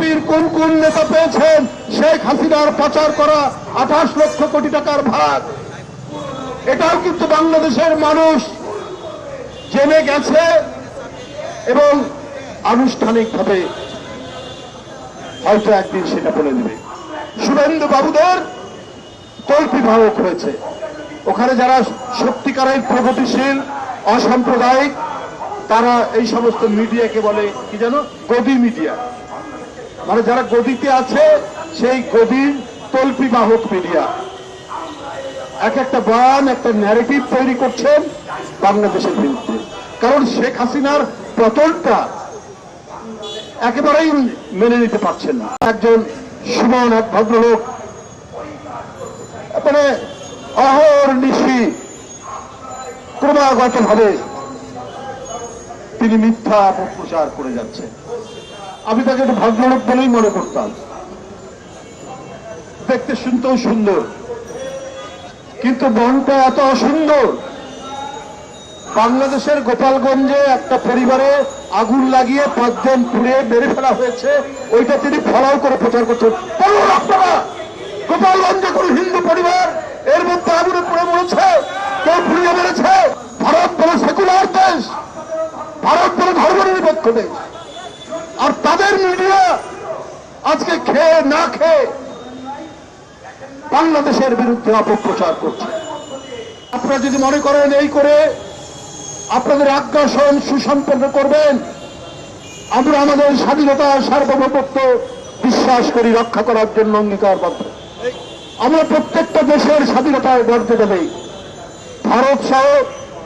বিএনপির কোন কোন নেতা পেয়েছেন শেখ হাসিনার পাচার করা 28 লক্ষ কোটি টাকার ভাগ। এটাও কিন্তু বাংলাদেশের মানুষ জেনে গেছে এবং আনুষ্ঠানিকভাবে হয়তো একদিন সেটা বলে দেবে। শুভেন্দু বাবুদের কল্পিভাবক হয়েছে। ওখানে যারা সত্যিকারের প্রগতিশীল অসাম্প্রদায়িক তারা এই সমস্ত মিডিয়াকে বলে কি জানো, গদি মিডিয়া, মানে যারা গদিতে আছে সেই গদির তল্পিবাহক মিডিয়া। এক একটা বয়ান একটা ন্যারেটিভ তৈরি করছেন বাংলাদেশের বিরুদ্ধে। কারণ শেখ হাসিনার পতনটা একেবারেই মেনে নিতে পারছেন না। একজন সুমন এক ভদ্রলোক মানে অহর্নিশি ক্রমাগত ভাবে তিনি মিথ্যা অপপ্রচার করে যাচ্ছেন। আমি তাকে একটা ভদ্রলোক বলেই মনে করতাম, দেখতে শুনতেও সুন্দর, কিন্তু মনটা এত অসুন্দর। বাংলাদেশের গোপালগঞ্জে একটা পরিবারে আগুন লাগিয়ে 5 জন পুড়িয়ে মেরে ফেলা হয়েছে, ওইটা তিনি ফলাও করে প্রচার করছেন। বলুন আপনারা, গোপালগঞ্জে কোন হিন্দু পরিবার এর মধ্যে আগুনে পুড়ে মরেছে, কেউ পুড়িয়ে মেরেছে? ভারত বড় সেকুলার দেশ, ভারত বড় ধর্মনিরপেক্ষ দেশ, আর তাদের মিডিয়া আজকে খেয়ে না খেয়ে বাংলাদেশের বিরুদ্ধে অপপ্রচার করছে। আপনারা যদি মনে করেন এই করে আপনাদের আগ্রাসন সুসম্পন্ন করবেন, আমরা আমাদের স্বাধীনতা সার্বভৌমত্ব বিশ্বাস করি, রক্ষা করার জন্য অঙ্গীকারবদ্ধ। আমরা প্রত্যেকটা দেশের স্বাধীনতায় মর্যাদা দেই। ভারত সহ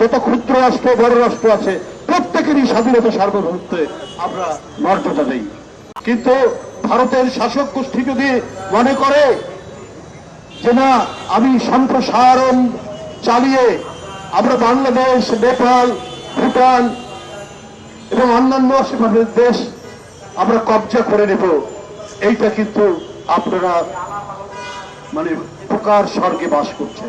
যত ক্ষুদ্র রাষ্ট্র বড় রাষ্ট্র আছে প্রত্যেকেরই স্বাধীনতা সার্বভৌমত্বে আমরা মর্যাদা দেই। কিন্তু ভারতের শাসক গোষ্ঠী যদি মনে করে যে না, আমি সম্প্রসারণ চালিয়ে আমরা বাংলাদেশ, নেপাল, ভুটান এবং অন্যান্য আশেপাশের দেশ আমরা কবজা করে নেব, এইটা কিন্তু আপনারা মানে পোকার স্বর্গে বাস করছে।